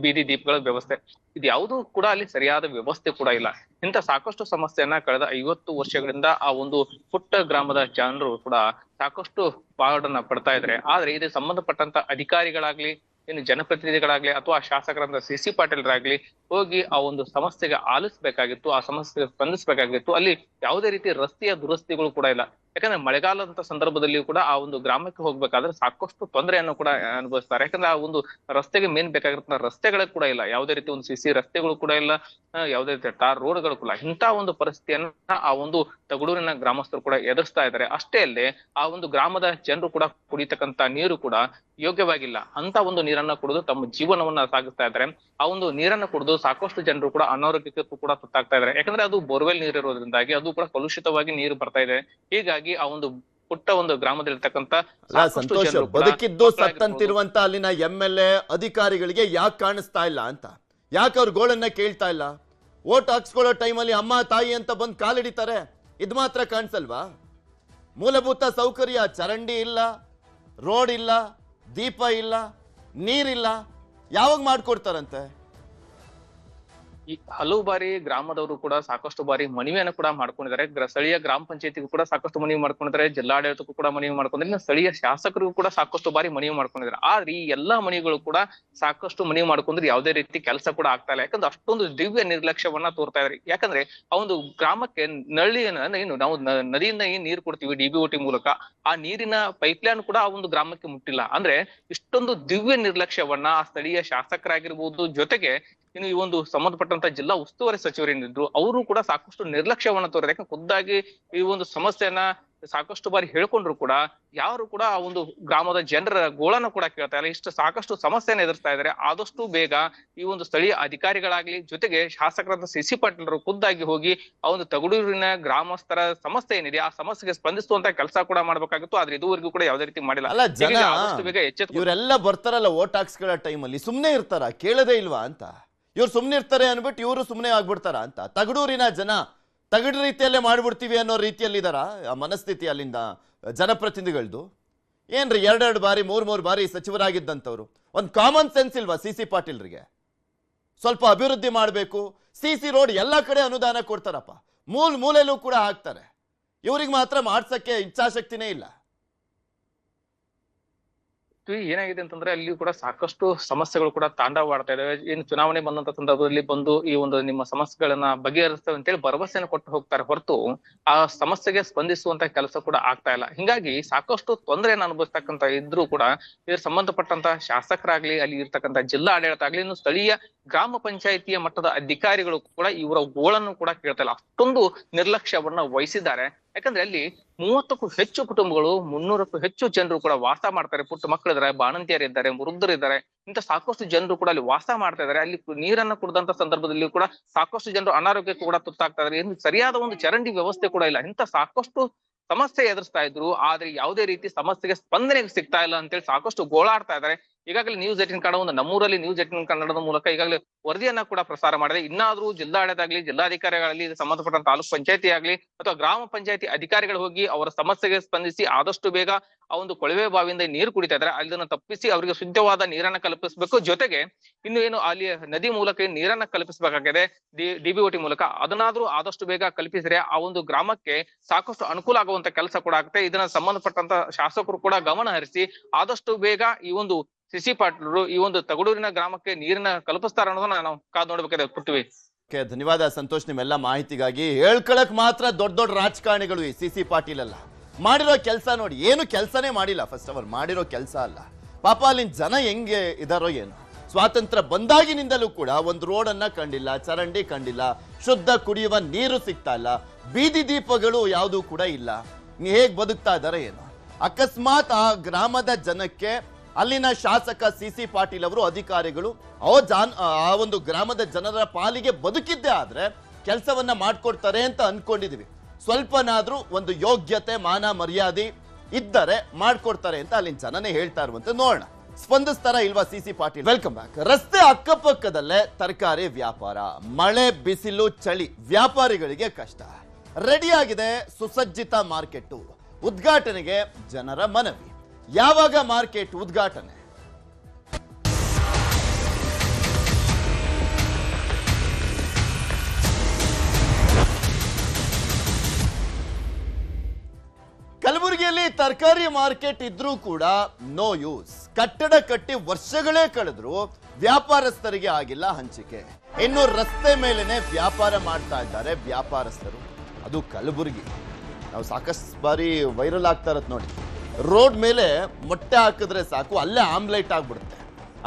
[SPEAKER 7] ಬೀದಿ ದೀಪಗಳ ವ್ಯವಸ್ಥೆ, ಇದು ಯಾವುದೂ ಕೂಡ ಅಲ್ಲಿ ಸರಿಯಾದ ವ್ಯವಸ್ಥೆ ಕೂಡ ಇಲ್ಲ. ಇಂಥ ಸಾಕಷ್ಟು ಸಮಸ್ಯೆಯನ್ನ ಕಳೆದ 50 ವರ್ಷಗಳಿಂದ ಆ ಒಂದು ಪುಟ್ಟ ಗ್ರಾಮದ ಜನರು ಕೂಡ ಸಾಕಷ್ಟು ಪಾಡನ್ನ ಪಡ್ತಾ ಇದ್ದಾರೆ. ಆದ್ರೆ ಇದಕ್ಕೆ ಸಂಬಂಧಪಟ್ಟಂತ ಅಧಿಕಾರಿಗಳಾಗ್ಲಿ, ಇನ್ನು ಜನಪ್ರತಿನಿಧಿಗಳಾಗ್ಲಿ ಅಥವಾ ಶಾಸಕರಂತ ಸಿ ಪಾಟೀಲ್ರಾಗ್ಲಿ ಹೋಗಿ ಆ ಒಂದು ಸಮಸ್ಯೆಗೆ ಆಲಿಸ್ಬೇಕಾಗಿತ್ತು, ಆ ಸಮಸ್ಯೆಗೆ ಸ್ಪಂದಿಸಬೇಕಾಗಿತ್ತು. ಅಲ್ಲಿ ಯಾವುದೇ ರೀತಿ ರಸ್ತೆಯ ದುರಸ್ತಿಗಳು ಕೂಡ ಇಲ್ಲ. ಯಾಕಂದ್ರೆ ಮಳೆಗಾಲದ ಸಂದರ್ಭದಲ್ಲಿಯೂ ಕೂಡ ಆ ಒಂದು ಗ್ರಾಮಕ್ಕೆ ಹೋಗ್ಬೇಕಾದ್ರೆ ಸಾಕಷ್ಟು ತೊಂದರೆಯನ್ನು ಕೂಡ ಅನುಭವಿಸ್ತಾರೆ. ಯಾಕಂದ್ರೆ ಆ ಒಂದು ರಸ್ತೆಗೆ ಮೇನ್ ಬೇಕಾಗಿರ್ತಕ್ಕ ರಸ್ತೆಗಳು ಕೂಡ ಇಲ್ಲ, ಯಾವುದೇ ರೀತಿ ಒಂದು ಸಿಸಿ ರಸ್ತೆಗಳು ಕೂಡ ಇಲ್ಲ, ಯಾವುದೇ ರೀತಿಯ ಟಾರ್ ರೋಡ್ಗಳು ಕೂಡ. ಇಂಥ ಒಂದು ಪರಿಸ್ಥಿತಿಯನ್ನ ಆ ಒಂದು ತಗಡೂರಿನ ಗ್ರಾಮಸ್ಥರು ಕೂಡ ಎದುರಿಸ್ತಾ ಇದ್ದಾರೆ. ಅಷ್ಟೇ ಅಲ್ಲದೆ ಆ ಒಂದು ಗ್ರಾಮದ ಜನರು ಕೂಡ ಕುಡಿತಕ್ಕಂತ ನೀರು ಕೂಡ ಯೋಗ್ಯವಾಗಿಲ್ಲ. ಅಂತ ಒಂದು ನೀರನ್ನ ಕುಡಿದು ತಮ್ಮ ಜೀವನವನ್ನ ಸಾಗಿಸ್ತಾ ಇದ್ದಾರೆ. ಆ ಒಂದು ನೀರನ್ನ ಕುಡಿದು ಸಾಕಷ್ಟು ಜನರು ಕೂಡ ಅನಾರೋಗ್ಯಕ್ಕೆ ಕೂಡ ತುತ್ತಾಗ್ತಾ ಇದ್ದಾರೆ. ಯಾಕಂದ್ರೆ ಅದು ಬೋರ್ವೆಲ್ ನೀರು ಇರೋದ್ರಿಂದಾಗಿ ಅದು ಕೂಡ ಕಲುಷಿತವಾಗಿ ನೀರು ಬರ್ತಾ ಇದೆ. ಹೀಗಾಗಿ ಆ ಒಂದು ಪುಟ್ಟ ಒಂದು ಗ್ರಾಮದಲ್ಲಿರ್ತಕ್ಕಂಥ
[SPEAKER 1] ಸಂತೋಷ ಬದುಕಿದ್ದು ಸತ್ತಂತಿರುವಂತ ಅಲ್ಲಿನ MLA ಅಧಿಕಾರಿಗಳಿಗೆ ಯಾಕೆ ಕಾಣಿಸ್ತಾ ಇಲ್ಲ ಅಂತ, ಯಾಕೆ ಅವ್ರ ಗೋಳನ್ನ ಕೇಳ್ತಾ ಇಲ್ಲ? ಓಟ್ ಹಾಕ್ಸ್ಕೊಳ್ಳೋ ಟೈಮಲ್ಲಿ ಅಮ್ಮ ತಾಯಿ ಅಂತ ಬಂದು ಕಾಲಿಡಿತಾರೆ, ಇದು ಮಾತ್ರ ಕಾಣಿಸಲ್ವಾ? ಮೂಲಭೂತ ಸೌಕರ್ಯ, ಚರಂಡಿ ಇಲ್ಲ, ರೋಡ್ ಇಲ್ಲ, ದೀಪ ಇಲ್ಲ, ನೀರಿಲ್ಲ, ಯಾವಾಗ ಮಾಡ್ಕೊಡ್ತಾರಂತೆ?
[SPEAKER 7] ಈ ಹಲವು ಬಾರಿ ಗ್ರಾಮದವರು ಕೂಡ ಸಾಕಷ್ಟು ಬಾರಿ ಮನವಿಯನ್ನು ಕೂಡ ಮಾಡ್ಕೊಂಡಿದ್ದಾರೆ. ಸ್ಥಳೀಯ ಗ್ರಾಮ ಪಂಚಾಯತಿಗೂ ಕೂಡ ಸಾಕಷ್ಟು ಮನವಿ ಮಾಡ್ಕೊಂಡಿದ್ದಾರೆ, ಜಿಲ್ಲಾಡಳಿತಕ್ಕೂ ಕೂಡ ಮನವಿ ಮಾಡ್ಕೊಂಡಿದ್ದಾರೆ, ಸ್ಥಳೀಯ ಶಾಸಕರಿಗೂ ಕೂಡ ಸಾಕಷ್ಟು ಬಾರಿ ಮನವಿ ಮಾಡ್ಕೊಂಡಿದ್ದಾರೆ. ಆದ್ರೆ ಈ ಎಲ್ಲಾ ಮನವಿಗಳು ಕೂಡ ಸಾಕಷ್ಟು ಮನವಿ ಮಾಡ್ಕೊಂಡ್ರೆ ಯಾವುದೇ ರೀತಿ ಕೆಲಸ ಕೂಡ ಆಗ್ತಾ ಇಲ್ಲ. ಯಾಕಂದ್ರೆ ಅಷ್ಟೊಂದು ದಿವ್ಯ ನಿರ್ಲಕ್ಷ್ಯವನ್ನ ತೋರ್ತಾ ಇದ್ದಾರೆ. ಯಾಕಂದ್ರೆ ಆ ಒಂದು ಗ್ರಾಮಕ್ಕೆ ಏನು ನಾವು ನದಿಯಿಂದ ಏನ್ ನೀರು ಕೊಡ್ತೀವಿ DBOT ಮೂಲಕ, ಆ ನೀರಿನ ಪೈಪ್ಲೈನ್ ಕೂಡ ಆ ಒಂದು ಗ್ರಾಮಕ್ಕೆ ಮುಟ್ಟಿಲ್ಲ. ಅಂದ್ರೆ ಇಷ್ಟೊಂದು ದಿವ್ಯ ನಿರ್ಲಕ್ಷ್ಯವನ್ನ ಆ ಸ್ಥಳೀಯ ಶಾಸಕರಾಗಿರ್ಬೋದು, ಜೊತೆಗೆ ಇನ್ನು ಈ ಒಂದು ಸಂಬಂಧಪಟ್ಟಂತ ಜಿಲ್ಲಾ ಉಸ್ತುವಾರಿ ಸಚಿವರೇನಿದ್ರು ಅವರು ಕೂಡ ಸಾಕಷ್ಟು ನಿರ್ಲಕ್ಷ್ಯವನ್ನ ತೋರಿದೆ. ಯಾಕಂದ್ರೆ ಖುದ್ದಾಗಿ ಈ ಒಂದು ಸಮಸ್ಯೆಯನ್ನ ಸಾಕಷ್ಟು ಬಾರಿ ಹೇಳ್ಕೊಂಡ್ರು ಕೂಡ ಯಾರು ಕೂಡ ಆ ಒಂದು ಗ್ರಾಮದ ಜನರ ಗೋಳನ್ನು ಕೂಡ ಕೇಳ್ತಾ ಇಲ್ಲ. ಇಷ್ಟು ಸಾಕಷ್ಟು ಸಮಸ್ಯೆನ ಎದುರಿಸ್ತಾ ಇದ್ದಾರೆ. ಆದಷ್ಟು ಬೇಗ ಈ ಒಂದು ಸ್ಥಳೀಯ ಅಧಿಕಾರಿಗಳಾಗ್ಲಿ, ಜೊತೆಗೆ ಶಾಸಕರಾದ ಸಿ ಪಾಟೀಲರು ಖುದ್ದಾಗಿ ಹೋಗಿ ಆ ಒಂದು ತಗಡೂರಿನ ಗ್ರಾಮಸ್ಥರ ಸಮಸ್ಯೆ ಏನಿದೆ ಆ ಸಮಸ್ಯೆಗೆ ಸ್ಪಂದಿಸುವಂತ ಕೆಲಸ ಕೂಡ ಮಾಡ್ಬೇಕಾಗಿತ್ತು. ಆದ್ರೆ ಇದುವರೆಗೂ ಕೂಡ ಯಾವುದೇ ರೀತಿ ಮಾಡಿಲ್ಲ.
[SPEAKER 1] ಅಲ್ಲ, ಜನ
[SPEAKER 7] ಆದಷ್ಟು ಬೇಗ
[SPEAKER 1] ಇವರೆಲ್ಲ ಬರ್ತಾರಲ್ಲ ಓಟ್ ಹಾಕ್ಸ್ಕೊಳ್ಳೋ ಟೈಮಲ್ಲಿ ಸುಮ್ನೆ ಇರ್ತಾರ? ಕೇಳದೇ ಇಲ್ವಾ ಅಂತ? ಇವ್ರು ಸುಮ್ನೆ ಇರ್ತಾರೆ ಅನ್ಬಿಟ್ಟು ಇವರು ಸುಮ್ನೆ ಆಗ್ಬಿಡ್ತಾರ ಅಂತ? ತಗಡೂರಿನ ಜನ ತಗಡು ರೀತಿಯಲ್ಲೇ ಮಾಡ್ಬಿಡ್ತೀವಿ ಅನ್ನೋ ರೀತಿಯಲ್ಲಿದಾರ ಆ ಮನಸ್ಥಿತಿ ಅಲ್ಲಿಂದ ಜನಪ್ರತಿನಿಧಿಗಳದು? ಏನ್ರಿ 2 ಬಾರಿ 3 ಬಾರಿ ಸಚಿವರಾಗಿದ್ದಂಥವ್ರು ಒಂದು ಕಾಮನ್ ಸೆನ್ಸ್ ಇಲ್ವಾ ಸಿ ಪಾಟೀಲ್ರಿಗೆ? ಸ್ವಲ್ಪ ಅಭಿವೃದ್ಧಿ ಮಾಡಬೇಕು, CC ರೋಡ್ ಎಲ್ಲ ಕಡೆ ಅನುದಾನ ಕೊಡ್ತಾರಪ್ಪ, ಮೂಲೆಯಲ್ಲೂ ಕೂಡ ಹಾಕ್ತಾರೆ. ಇವ್ರಿಗೆ ಮಾತ್ರ ಮಾಡ್ಸಕ್ಕೆ ಇಚ್ಛಾಶಕ್ತಿನೇ ಇಲ್ಲ.
[SPEAKER 7] ಏನಾಗಿದೆ ಅಂತಂದ್ರೆ ಅಲ್ಲಿ ಕೂಡ ಸಾಕಷ್ಟು ಸಮಸ್ಯೆಗಳು ಕೂಡ ತಾಂಡವವಾಡ್ತಾ ಇದಾವೆ. ಏನು ಚುನಾವಣೆ ಬಂದಂತ ಸಂದರ್ಭದಲ್ಲಿ ಬಂದು ಈ ಒಂದು ನಿಮ್ಮ ಸಮಸ್ಯೆಗಳನ್ನ ಬಗೆಹರಿಸ್ತೇವೆ ಅಂತೇಳಿ ಭರವಸೆಯನ್ನು ಕೊಟ್ಟು ಹೋಗ್ತಾರೆ ಹೊರತು ಆ ಸಮಸ್ಯೆಗೆ ಸ್ಪಂದಿಸುವಂತ ಕೆಲಸ ಕೂಡ ಆಗ್ತಾ ಇಲ್ಲ. ಹಿಂಗಾಗಿ ಸಾಕಷ್ಟು ತೊಂದರೆಯನ್ನು ಅನುಭವಿಸ್ತಕ್ಕಂತ ಇದ್ರೂ ಕೂಡ ಇದರ ಸಂಬಂಧಪಟ್ಟಂತ ಶಾಸಕರಾಗ್ಲಿ, ಅಲ್ಲಿ ಇರ್ತಕ್ಕಂಥ ಜಿಲ್ಲಾ ಆಡಳಿತ ಆಗ್ಲಿ, ಇನ್ನು ಸ್ಥಳೀಯ ಗ್ರಾಮ ಪಂಚಾಯಿತಿಯ ಮಟ್ಟದ ಅಧಿಕಾರಿಗಳು ಕೂಡ ಇವರ ಗೋಳನ್ನು ಕೂಡ ಕೇಳ್ತಾ ಇಲ್ಲ. ಅಷ್ಟೊಂದು ನಿರ್ಲಕ್ಷ್ಯವನ್ನ ವಹಿಸಿದ್ದಾರೆ. ಯಾಕಂದ್ರೆ ಅಲ್ಲಿ 30ಕ್ಕೂ ಹೆಚ್ಚು ಕುಟುಂಬಗಳು, 300ಕ್ಕೂ ಹೆಚ್ಚು ಜನರು ಕೂಡ ವಾಸ ಮಾಡ್ತಾರೆ. ಪುಟ್ಟ ಮಕ್ಕಳಿದ್ದಾರೆ, ಬಾಣಂತಿಯರಿದ್ದಾರೆ, ವೃದ್ಧರಿದ್ದಾರೆ. ಇಂತ ಸಾಕಷ್ಟು ಜನರು ಕೂಡ ಅಲ್ಲಿ ವಾಸ ಮಾಡ್ತಾ ಇದ್ದಾರೆ. ಅಲ್ಲಿ ನೀರನ್ನ ಕುಡಿದಂತ ಸಂದರ್ಭದಲ್ಲಿ ಕೂಡ ಸಾಕಷ್ಟು ಜನರು ಅನಾರೋಗ್ಯಕ್ಕೂ ಕೂಡ ತುತ್ತಾಗ್ತಾ ಇದ್ದಾರೆ. ಏನು ಸರಿಯಾದ ಒಂದು ಚರಂಡಿ ವ್ಯವಸ್ಥೆ ಕೂಡ ಇಲ್ಲ. ಇಂತ ಸಾಕಷ್ಟು ಸಮಸ್ಯೆ ಎದುರಿಸ್ತಾ ಇದ್ರು. ಆದ್ರೆ ಯಾವುದೇ ರೀತಿ ಸಮಸ್ಯೆಗೆ ಸ್ಪಂದನೆ ಸಿಗ್ತಾ ಇಲ್ಲ ಅಂತೇಳಿ ಸಾಕಷ್ಟು ಗೋಳಾಡ್ತಾ ಇದ್ದಾರೆ. ಈಗಾಗಲೇ ನ್ಯೂಸ್ 18 ಕನ್ನಡ ಒಂದು ನಮ್ಮೂರಲ್ಲಿ ನ್ಯೂಸ್ 18 ಕನ್ನಡದ ಮೂಲಕ ಈಗಾಗಲೇ ವರದಿಯನ್ನ ಕೂಡ ಪ್ರಸಾರ ಮಾಡಿದೆ. ಇನ್ನಾದ್ರೂ ಜಿಲ್ಲಾಡಳಿತ ಆಗ್ಲಿ, ಜಿಲ್ಲಾಧಿಕಾರಿಗಳಲ್ಲಿ ಸಂಬಂಧಪಟ್ಟ ತಾಲೂಕ್ ಪಂಚಾಯತಿ ಆಗ್ಲಿ ಅಥವಾ ಗ್ರಾಮ ಪಂಚಾಯತಿ ಅಧಿಕಾರಿಗಳು ಹೋಗಿ ಅವರ ಸಮಸ್ಯೆಗೆ ಸ್ಪಂದಿಸಿ ಆದಷ್ಟು ಬೇಗ ಆ ಒಂದು ಕೊಳವೆ ಬಾವಿಯಿಂದ ನೀರು ಕುಡಿತಾ ಇದ್ದಾರೆ, ಅದನ್ನ ತಪ್ಪಿಸಿ ಅವರಿಗೆ ಶುದ್ಧವಾದ ನೀರನ್ನ ಕಲ್ಪಿಸಬೇಕು. ಜೊತೆಗೆ ಇನ್ನು ಏನು ಅಲ್ಲಿ ನದಿ ಮೂಲಕ ನೀರನ್ನ ಕಲ್ಪಿಸಬೇಕಾಗಿದೆ DBOT ಮೂಲಕ, ಅದನ್ನಾದ್ರೂ ಆದಷ್ಟು ಬೇಗ ಕಲ್ಪಿಸಿದ್ರೆ ಆ ಒಂದು ಗ್ರಾಮಕ್ಕೆ ಸಾಕಷ್ಟು ಅನುಕೂಲ ಆಗುವಂತ ಕೆಲಸ ಕೂಡ ಆಗುತ್ತೆ. ಇದನ್ನ ಸಂಬಂಧಪಟ್ಟಂತ ಶಾಸಕರು ಕೂಡ ಗಮನ ಹರಿಸಿ ಆದಷ್ಟು ಬೇಗ ಈ ಒಂದು ಸಿಸಿ ಪಾಟೀಲರು ಈ ಒಂದು ತಗಡೂರಿನ ಗ್ರಾಮಕ್ಕೆ ನೀರಿನ ಕಲ್ಪಿಸ್ತಾರ ಅನ್ನೋದನ್ನ ನಾವು ಕಾದ್ ನೋಡ್ಬೇಕಾದ್ರೆ ಪೃಥ್ವಿ.
[SPEAKER 1] ಧನ್ಯವಾದ ಸಂತೋಷ್ ನಿಮ್ಮೆಲ್ಲ ಮಾಹಿತಿಗಾಗಿ. ಹೇಳ್ಕೊಳಕ್ ಮಾತ್ರ ದೊಡ್ಡ ದೊಡ್ಡ ರಾಜಕಾರಣಿಗಳು ಈ ಸಿಸಿ ಪಾಟೀಲ್ ಅಲ್ಲ. ಮಾಡಿರೋ ಕೆಲಸ ನೋಡಿ, ಏನು ಕೆಲಸನೇ ಮಾಡಿಲ್ಲ. ಫಸ್ಟ್ ಅವರ್ ಮಾಡಿರೋ ಕೆಲಸ ಅಲ್ಲ. ಪಾಪ ಅಲ್ಲಿನ ಜನ ಹೆಂಗೆ ಇದಾರೋ ಏನು. ಸ್ವಾತಂತ್ರ್ಯ ಬಂದಾಗಿನಿಂದಲೂ ಕೂಡ ಒಂದು ರೋಡನ್ನ ಕಂಡಿಲ್ಲ, ಚರಂಡಿ ಕಂಡಿಲ್ಲ, ಶುದ್ಧ ಕುಡಿಯುವ ನೀರು ಸಿಗ್ತಾ ಇಲ್ಲ, ಬೀದಿ ದೀಪಗಳು ಯಾವುದೂ ಕೂಡ ಇಲ್ಲ. ಹೇಗ್ ಬದುಕ್ತಾ ಇದಾರೆ ಏನು. ಅಕಸ್ಮಾತ್ ಆ ಗ್ರಾಮದ ಜನಕ್ಕೆ ಅಲ್ಲಿನ ಶಾಸಕ ಸಿಸಿ ಪಾಟೀಲ್ ಅವರು, ಅಧಿಕಾರಿಗಳು ಆ ಒಂದು ಗ್ರಾಮದ ಜನರ ಪಾಲಿಗೆ ಬದುಕಿದ್ದೇ ಆದ್ರೆ ಕೆಲಸವನ್ನ ಮಾಡ್ಕೊಡ್ತಾರೆ ಅಂತ ಅನ್ಕೊಂಡಿದೀವಿ. ಸ್ವಲ್ಪನಾದ್ರೂ ಒಂದು ಯೋಗ್ಯತೆ, ಮಾನ ಮರ್ಯಾದೆ ಇದ್ದರೆ ಮಾಡ್ಕೊಡ್ತಾರೆ ಅಂತ ಅಲ್ಲಿನ ಜನನೇ ಹೇಳ್ತಾ ಇರುವಂತ. ನೋಡೋಣ ಸ್ಪಂದಿಸ್ತಾರ ಇಲ್ವಾ ಸಿಸಿ ಪಾಟೀಲ್. Welcome back. ರಸ್ತೆ ಅಕ್ಕಪಕ್ಕದಲ್ಲೇ ತರಕಾರಿ ವ್ಯಾಪಾರ. ಮಳೆ, ಬಿಸಿಲು, ಚಳಿ, ವ್ಯಾಪಾರಿಗಳಿಗೆ ಕಷ್ಟ. ರೆಡಿಯಾಗಿದೆ ಸುಸಜ್ಜಿತ ಮಾರ್ಕೆಟ್. ಉದ್ಘಾಟನೆಗೆ ಜನರ ಮನವಿ. ಯಾವಾಗ ಮಾರ್ಕೆಟ್ ಉದ್ಘಾಟನೆ? ಕಲಬುರಗಿಯಲ್ಲಿ ತರಕಾರಿ ಮಾರ್ಕೆಟ್ ಇದ್ರೂ ಕೂಡ ನೋ ಯೂಸ್. ಕಟ್ಟಡ ಕಟ್ಟಿ ವರ್ಷಗಳೇ ಕಳೆದ್ರು ವ್ಯಾಪಾರಸ್ಥರಿಗೆ ಆಗಿಲ್ಲ ಹಂಚಿಕೆ. ಇನ್ನು ರಸ್ತೆ ಮೇಲೆನೆ ವ್ಯಾಪಾರ ಮಾಡ್ತಾ ಇದ್ದಾರೆ ವ್ಯಾಪಾರಸ್ಥರು. ಅದು ಕಲಬುರಗಿ. ನಾವು ಸಾಕಷ್ಟು ಬಾರಿ ವೈರಲ್ ಆಗ್ತಾ ಇರತ್ ನೋಡಿ. ರೋಡ್ ಮೇಲೆ ಮೊಟ್ಟೆ ಹಾಕಿದ್ರೆ ಸಾಕು, ಅಲ್ಲೇ ಆಮ್ಲೆಟ್ ಆಗ್ಬಿಡುತ್ತೆ.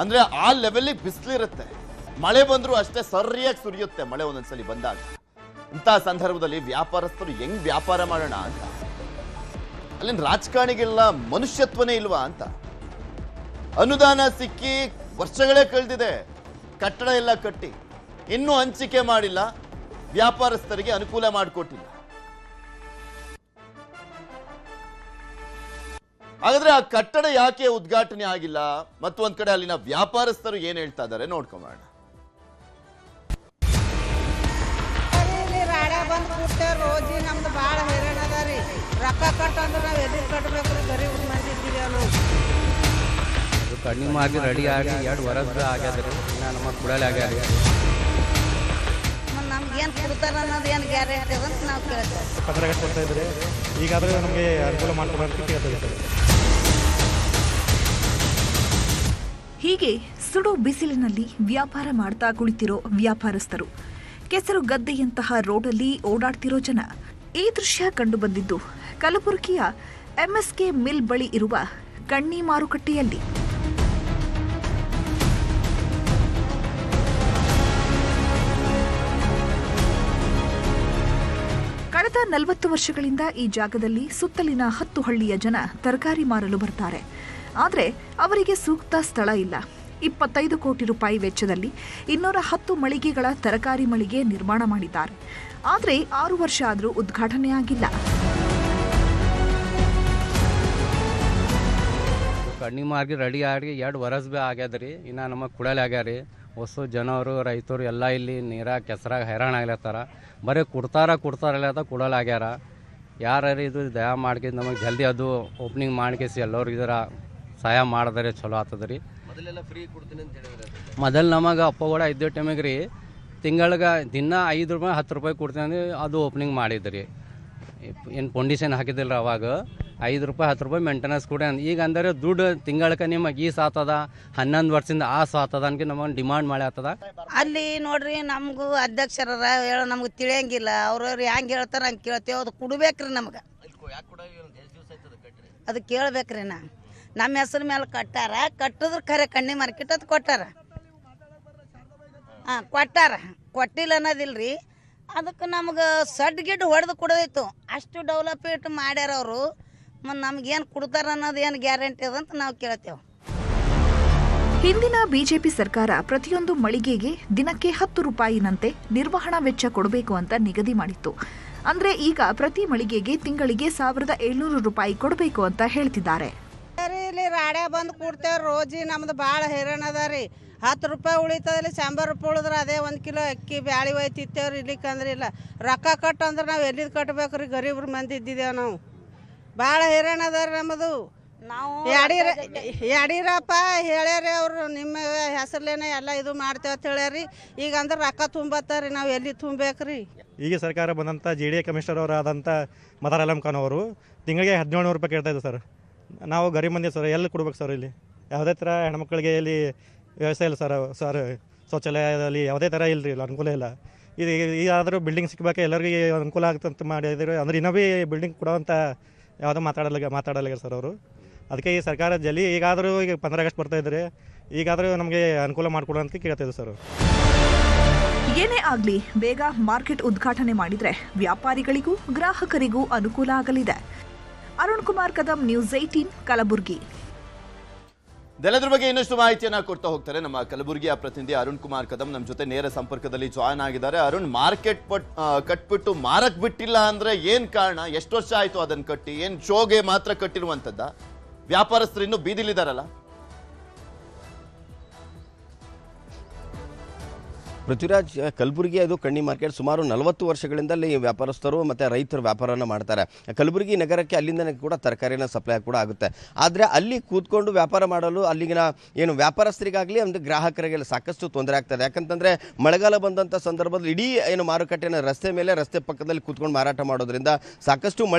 [SPEAKER 1] ಅಂದ್ರೆ ಆ ಲೆವೆಲ್ಗೆ ಬಿಸಿಲಿರುತ್ತೆ. ಮಳೆ ಬಂದ್ರು ಅಷ್ಟೇ ಸರಿಯಾಗಿ ಸುರಿಯುತ್ತೆ ಮಳೆ ಒಂದೊಂದ್ಸಲಿ ಬಂದಾಗ. ಇಂಥ ಸಂದರ್ಭದಲ್ಲಿ ವ್ಯಾಪಾರಸ್ಥರು ಹೆಂಗ್ ವ್ಯಾಪಾರ ಮಾಡೋಣ ಅಂತ. ಅಲ್ಲಿನ ರಾಜಕಾರಣಿಗೆಲ್ಲ ಮನುಷ್ಯತ್ವನೇ ಇಲ್ವಾ ಅಂತ. ಅನುದಾನ ಸಿಕ್ಕಿ ವರ್ಷಗಳೇ ಕಳೆದಿದೆ, ಕಟ್ಟಡ ಎಲ್ಲ ಕಟ್ಟಿ ಇನ್ನೂ ಹಂಚಿಕೆ ಮಾಡಿಲ್ಲ, ವ್ಯಾಪಾರಸ್ಥರಿಗೆ ಅನುಕೂಲ ಮಾಡಿಕೊಟ್ಟಿಲ್ಲ. ಹಾಗಾದ್ರೆ ಆ ಕಟ್ಟಡ ಯಾಕೆ ಉದ್ಘಾಟನೆ ಆಗಿಲ್ಲ? ಮತ್ತು ಒಂದ್ ಕಡೆ ಅಲ್ಲಿನ ವ್ಯಾಪಾರಸ್ಥರು ಏನ್ ಹೇಳ್ತಾ ಇದ್ದಾರೆ ನೋಡ್ಕೊಂಬೋಣ.
[SPEAKER 8] ರೋಜಿ ನಮ್ದು ಭಾಳ ಹೈರಾಣ ಅದ ರೀ. ರೊಕ್ಕ ಕಟ್ಟಂದ್ರೆ ನಾವು ಎಲ್ಲಿ ಕಟ್ಟಬೇಕ್ರಿ? ಗರೀಬ್ ಮಂದಿ ಇದ್ದೀವಿ ನಾವು.
[SPEAKER 9] ಕಡಿಮೆ ಆಗಿ ರೆಡಿ ಆಗಿ 2 ವರ್ಷ ಆಗ್ಯದ್ರಿ. ಇನ್ನು ನಮ್ಮ ಕುಡಲೆ ಆಗ್ಯಾರ.
[SPEAKER 8] ನಮ್ಗೆ ಏನು ಕೊಡ್ತಾರ ಅನ್ನೋದು ಏನು ಗ್ಯಾರಂಟಿ ಅಂತ ನಾವು ಕೇಳ್ತೇವೆ.
[SPEAKER 10] 15 ಆಗಸ್ಟ್ ಕೊಡ್ತಾ ಇದ್ರಿ, ಈಗಾದರೆ ನಮಗೆ ಅನುಕೂಲ ಮಾಡ್ಕೊಡೋದಕ್ಕೆ ಕೇಳ್ತೇವೆ.
[SPEAKER 11] ಹೀಗೆ ಸುಡು ಬಿಸಿಲಿನಲ್ಲಿ ವ್ಯಾಪಾರ ಮಾಡ್ತಾ ಕುಳಿತಿರೋ ವ್ಯಾಪಾರಸ್ಥರು, ಕೆಸರು ಗದ್ದೆಯಂತಹ ರೋಡಲ್ಲಿ ಓಡಾಡ್ತಿರೋ ಜನ. ಈ ದೃಶ್ಯ ಕಂಡುಬಂದಿದ್ದು ಕಲಬುರಗಿಯ ಎಂಎಸ್ಕೆ ಮಿಲ್ ಬಳಿ ಇರುವ ಕಣ್ಣಿ ಮಾರುಕಟ್ಟೆಯಲ್ಲಿ. ಕಳೆದ 40 ವರ್ಷಗಳಿಂದ ಈ ಜಾಗದಲ್ಲಿ ಸುತ್ತಲಿನ 10 ಹಳ್ಳಿಯ ಜನ ತರಕಾರಿ ಮಾರಲು ಬರ್ತಾರೆ. ಆದರೆ ಅವರಿಗೆ ಸೂಕ್ತ ಸ್ಥಳ ಇಲ್ಲ. 25 ಕೋಟಿ ರೂಪಾಯಿ ವೆಚ್ಚದಲ್ಲಿ 210 ಮಳಿಗೆಗಳ ತರಕಾರಿ ಮಳಿಗೆ ನಿರ್ಮಾಣ ಮಾಡಿದ್ದಾರೆ. ಆದರೆ 6 ವರ್ಷ ಆದರೂ ಉದ್ಘಾಟನೆ ಆಗಿಲ್ಲ.
[SPEAKER 9] ಕಡಿಮೆ ಆಗಿ ರೆಡಿ ಆಗಿ 2 ವರ್ಷ ಭೀ ಆಗ್ಯದ್ರಿ. ಇನ್ನು ನಮ್ಮ ಕುಡಲೆ ಆಗ್ಯಾರಿ. ಹೊಸ ಜನರು, ರೈತರು ಎಲ್ಲ ಇಲ್ಲಿ ನೀರಾಗ ಕೆಸರಾಗ ಹೈರಾಣ ಆಗ್ಲತ್ತಾರ. ಬರೀ ಕೊಡ್ತಾರಲ್ಲ ಕುಡಲೆ ಆಗ್ಯಾರ. ಯಾರು ಇದು ದಯ ಮಾಡ್ಕೇಸಿ ನಮಗೆ ಜಲ್ದಿ ಅದು ಓಪನಿಂಗ್ ಮಾಡ್ಕೇಸಿ ಎಲ್ಲರಿಗೆ ಇದರ ಸಹಾಯ ಮಾಡಿದ್ರೆ ಚಲೋ ಆಗ್ತದೆ ರೀ. ಮೊದಲು ನಮಗೆ ಅಪ್ಪ ಕೂಡ ಇದ್ದ ಟೈಮಿಗೆ ರೀ ತಿಂಗಳಿಗೆ ದಿನ 5 ರೂಪಾಯಿ 10 ರೂಪಾಯಿ ಕೊಡ್ತೀನಿ ಅಂದ್ರೆ ಅದು ಓಪನಿಂಗ್ ಮಾಡಿದ್ರಿ. ಏನು ಪೊಂಡಿಷನ್ ಹಾಕಿದಿಲ್ಲ ಅವಾಗ. 5 ರೂಪಾಯಿ 10 ರೂಪಾಯಿ ಮೇಂಟೆನೆನ್ಸ್ ಕೂಡ. ಈಗ ಅಂದರೆ ದುಡ್ಡು ತಿಂಗಳಿಗೆ ನಿಮಗೆ ಈ ಸಾತದ 11 ವರ್ಷದಿಂದ ಆ ಸಾತದ ಅನ್ಕೆ ನಮಗೆ ಡಿಮಾಂಡ್ ಮಾಡಿ ಆಗ್ತದ.
[SPEAKER 8] ಅಲ್ಲಿ ನೋಡ್ರಿ ನಮಗೂ ಅಧ್ಯಕ್ಷರ ಹೇಳೋ ನಮ್ಗೆ ತಿಳಿಯಂಗಿಲ್ಲ. ಅವ್ರವ್ರು ಹೆಂಗೆ ಹೇಳ್ತಾರೆ ಹಂಗೆ ಕೇಳ್ತೇವೆ. ಅದು ಕೊಡ್ಬೇಕ್ರಿ ನಮ್ಗೆ. ಅದು ಕೇಳ್ಬೇಕ್ರಿ. ನಮ್ಮ ಹೆಸರು ಮೇಲೆ ಕಟ್ಟಾರ. ಕಟ್ಟಿದ್ರೆ ಖರೆ ಕಣ್ಣಿ ಮಾರ್ಕೆಟ್ ಅದು ಕೊಟ್ಟಾರ. ಕೊಟ್ಟಿಲ್ಲ ಅನ್ನೋದಿಲ್ರಿ. ಅದಕ್ಕೆ ನಮ್ಗೆ ಸಡ್ ಗಿಡ್ ಹೊಡೆದು ಕೊಡೋದಿತ್ತು. ಅಷ್ಟು ಡೆವಲಪ್ಮೆಂಟ್ ಮಾಡ್ಯಾರ ಅವರು. ಮತ್ತು ನಮ್ಗೇನು ಕೊಡ್ತಾರ ಅನ್ನೋದು ಏನು ಗ್ಯಾರಂಟಿ ಅದಂತ ನಾವು ಕೇಳ್ತೇವೆ.
[SPEAKER 11] ಹಿಂದಿನ ಬಿಜೆಪಿ ಸರ್ಕಾರ ಪ್ರತಿಯೊಂದು ಮಳಿಗೆಗೆ ದಿನಕ್ಕೆ 10 ರೂಪಾಯಿನಂತೆ ನಿರ್ವಹಣಾ ವೆಚ್ಚ ಕೊಡಬೇಕು ಅಂತ ನಿಗದಿ ಮಾಡಿತ್ತು. ಅಂದ್ರೆ ಈಗ ಪ್ರತಿ ಮಳಿಗೆಗೆ ತಿಂಗಳಿಗೆ 1700 ರೂಪಾಯಿ ಕೊಡಬೇಕು ಅಂತ ಹೇಳ್ತಿದ್ದಾರೆ.
[SPEAKER 8] ಇಲ್ಲಿ ರಾಡ್ಯ ಬಂದು ಕೊಡ್ತೇವೆ. ರೋಜಿ ನಮ್ದು ಭಾಳ ಹೈರಾಣ ಅದ ರೀ. 10 ರೂಪಾಯಿ ಉಳಿತದಲ್ಲಿ 100 ರೂಪಾಯಿ ಉಳಿದ್ರೆ ಅದೇ 1 ಕಿಲೋ ಅಕ್ಕಿ ಬ್ಯಾಳಿ ಒಯ್ತಿತ್ತೇವ್ರಿ. ಇಲ್ಲಿಕಂದ್ರೆ ಇಲ್ಲ. ರೊಕ್ಕ ಕಟ್ಟು ಅಂದ್ರೆ ನಾವು ಎಲ್ಲಿದು ಕಟ್ಟಬೇಕು ರೀ? ಗರೀಬ್ರ ಮಂದಿ ಇದ್ದಿದ್ದೇವೆ ನಾವು. ಭಾಳ ಹೈರಾಣ ಅದ ರೀ ನಮ್ಮದು. ನಾವು ಯಡಿಯೂರಪ್ಪ ಹೇಳ್ಯಾರಿ ಅವರು ನಿಮ್ಮ ಹೆಸರ್ಲೇನೆ ಎಲ್ಲ ಇದು ಮಾಡ್ತೇವೆ ಅಂತ ಹೇಳ್ಯಾರಿ. ಈಗ ಅಂದ್ರೆ ರೊಕ್ಕ ತುಂಬತ್ತಾರಿ, ನಾವು ಎಲ್ಲಿ ತುಂಬಬೇಕ್ರಿ?
[SPEAKER 10] ಈಗ ಸರ್ಕಾರ ಬಂದಂಥ JDA ಕಮಿಷನರ್ ಅವರಾದಂಥ ಮತಾರ್ ಅಲಂ ಖಾನ್ ಅವರು ತಿಂಗಳಿಗೆ 1700 ರೂಪಾಯಿ ಕೇಳ್ತಾ ಇದ್ದಾರೆ ಸರ್. ನಾವು ಗರೀಬ್ ಮಂದಿ ಸರ್, ಎಲ್ಲಿ ಕೊಡ್ಬೇಕು ಸರ್? ಇಲ್ಲಿ ಯಾವುದೇ ಥರ ಹೆಣ್ಮಕ್ಳಿಗೆ ಇಲ್ಲಿ ವ್ಯವಸ್ಥೆ ಇಲ್ಲ ಸರ್ ಶೌಚಾಲಯದಲ್ಲಿ ಯಾವುದೇ ಥರ ಇಲ್ಲ ರೀ ಇಲ್ಲಿ ಅನುಕೂಲ ಇಲ್ಲ. ಇದು ಈಗಾದರೂ ಬಿಲ್ಡಿಂಗ್ ಸಿಗಬೇಕು ಎಲ್ಲರಿಗೂ ಅನುಕೂಲ ಆಗುತ್ತಂತ ಮಾಡಿದ್ರು ಅಂದ್ರೆ ಇನ್ನೂ ಭೀ ಬಿಲ್ಡಿಂಗ್ ಕೊಡೋವಂಥ ಯಾವುದೋ ಮಾತಾಡಲ್ಲ ಸರ್ ಅವರು. ಅದಕ್ಕೆ ಈ ಸರ್ಕಾರ ಜಲ್ದಿ ಈಗಾದರೂ ಈಗ 15 ಆಗಸ್ಟ್ ಬರ್ತಾ ಇದ್ದಾರೆ, ಈಗಾದರೂ ನಮಗೆ ಅನುಕೂಲ ಮಾಡಿಕೊಡು ಅಂತ ಕೇಳ್ತಿದ್ದೆ ಸರ್.
[SPEAKER 11] ಏನೇ ಆಗಲಿ ಬೇಗ ಮಾರ್ಕೆಟ್ ಉದ್ಘಾಟನೆ ಮಾಡಿದರೆ ವ್ಯಾಪಾರಿಗಳಿಗೂ ಗ್ರಾಹಕರಿಗೂ ಅನುಕೂಲ ಆಗಲಿದೆ. ಅರುಣ್ ಕುಮಾರ್ ಕದಂ, ನ್ಯೂಸ್ 18, ಕಲಬುರಗಿ.
[SPEAKER 1] ಇದೆಲ್ಲದ್ರ ಬಗ್ಗೆ ಇನ್ನಷ್ಟು ಮಾಹಿತಿಯನ್ನ ಕೊಡ್ತಾ ಹೋಗ್ತಾರೆ ನಮ್ಮ ಕಲಬುರಗಿಯ ಪ್ರತಿನಿಧಿ ಅರುಣ್ ಕುಮಾರ್ ಕದಂ ನಮ್ಮ ಜೊತೆ ನೇರ ಸಂಪರ್ಕದಲ್ಲಿ ಜಾಯ್ನ್ ಆಗಿದ್ದಾರೆ. ಅರುಣ್, ಮಾರ್ಕೆಟ್ ಕಟ್ಬಿಟ್ಟು ಮಾರಕ್ ಬಿಟ್ಟಿಲ್ಲ ಅಂದ್ರೆ ಏನ್ ಕಾರಣ? ಎಷ್ಟು ವರ್ಷ ಆಯ್ತು ಅದನ್ನ ಕಟ್ಟಿ? ಏನ್ ಶೋಗೆ ಮಾತ್ರ ಕಟ್ಟಿರುವಂತದ್ದ? ವ್ಯಾಪಾರಸ್ಥರು ಇನ್ನೂ ಬೀದಿಲಿದಾರಲ್ಲ?
[SPEAKER 12] ಪೃಥ್ವಿರಾಜ್, ಕಲಬುರಗಿ ಅದು ಕಣ್ಣಿ ಮಾರ್ಕೆಟ್ ಸುಮಾರು 40 ವರ್ಷಗಳಿಂದ ಅಲ್ಲಿ ವ್ಯಾಪಾರಸ್ಥರು ಮತ್ತು ರೈತರು ವ್ಯಾಪಾರವನ್ನು ಮಾಡ್ತಾರೆ. ಕಲಬುರಗಿ ನಗರಕ್ಕೆ ಅಲ್ಲಿಂದ ಕೂಡ ತರಕಾರಿನ ಸಪ್ಲೈ ಕೂಡ ಆಗುತ್ತೆ. ಆದರೆ ಅಲ್ಲಿ ಕೂತ್ಕೊಂಡು ವ್ಯಾಪಾರ ಮಾಡಲು ಅಲ್ಲಿಗಿನ ಏನು ವ್ಯಾಪಾರಸ್ಥರಿಗಾಗಲಿ ಒಂದು ಗ್ರಾಹಕರಿಗೆ ಸಾಕಷ್ಟು ತೊಂದರೆ ಆಗ್ತದೆ. ಯಾಕಂತಂದರೆ ಮಳೆಗಾಲ ಬಂದಂಥ ಸಂದರ್ಭದಲ್ಲಿ ಇಡೀ ಏನು ಮಾರುಕಟ್ಟೆನ ರಸ್ತೆ ಪಕ್ಕದಲ್ಲಿ ಕೂತ್ಕೊಂಡು ಮಾರಾಟ ಮಾಡೋದ್ರಿಂದ ಸಾಕಷ್ಟು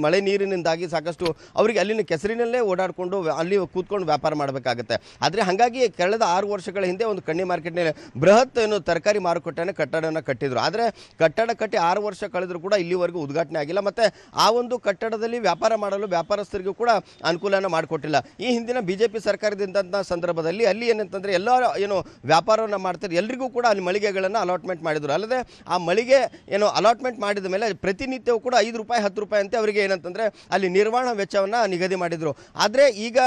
[SPEAKER 12] ಮಳೆ ನೀರಿನಿಂದಾಗಿ ಸಾಕಷ್ಟು ಅವರಿಗೆ ಅಲ್ಲಿನ ಕೆಸರಿನಲ್ಲೇ ಓಡಾಡಿಕೊಂಡು ಅಲ್ಲಿ ಕೂತ್ಕೊಂಡು ವ್ಯಾಪಾರ ಮಾಡಬೇಕಾಗುತ್ತೆ. ಆದರೆ ಹಾಗಾಗಿ ಕಳೆದ 6 ವರ್ಷಗಳ ಹಿಂದೆ ಒಂದು ಕಣ್ಣಿ ಮಾರ್ಕೆಟ್ನಲ್ಲಿ ಬೃಹತ್ ಏನು ತರಕಾರಿ ಮಾರುಕಟ್ಟೆನ ಕಟ್ಟಡನ ಕಟ್ಟಿದ್ರು. ಆದರೆ ಕಟ್ಟಡ ಕಟ್ಟಿ 6 ವರ್ಷ ಕಳೆದರೂ ಕೂಡ ಇಲ್ಲಿವರೆಗೂ ಉದ್ಘಾಟನೆ ಆಗಿಲ್ಲ. ಮತ್ತು ಆ ಒಂದು ಕಟ್ಟಡದಲ್ಲಿ ವ್ಯಾಪಾರ ಮಾಡಲು ವ್ಯಾಪಾರಸ್ಥರಿಗೂ ಕೂಡ ಅನುಕೂಲನ ಮಾಡಿಕೊಟ್ಟಿಲ್ಲ. ಈ ಹಿಂದಿನ BJP ಸರ್ಕಾರದಿಂದ ಸಂದರ್ಭದಲ್ಲಿ ಅಲ್ಲಿ ಏನಂತಂದರೆ ಎಲ್ಲ ಏನು ವ್ಯಾಪಾರವನ್ನು ಮಾಡ್ತಾರೆ ಎಲ್ರಿಗೂ ಕೂಡ ಅಲ್ಲಿ ಮಳಿಗೆಗಳನ್ನು ಅಲಾಟ್ಮೆಂಟ್ ಮಾಡಿದರು. ಅಲ್ಲದೆ ಆ ಮಳಿಗೆ ಏನು ಅಲಾಟ್ಮೆಂಟ್ ಮಾಡಿದ ಮೇಲೆ ಪ್ರತಿನಿತ್ಯವೂ ಕೂಡ 5 ರೂಪಾಯಿ 10 ರೂಪಾಯಿ ಅಂತ ಅವರಿಗೆ ಏನಂತಂದರೆ ಅಲ್ಲಿ ನಿರ್ವಹಣಾ ವೆಚ್ಚವನ್ನು ನಿಗದಿ ಮಾಡಿದರು. ಆದರೆ ಈಗ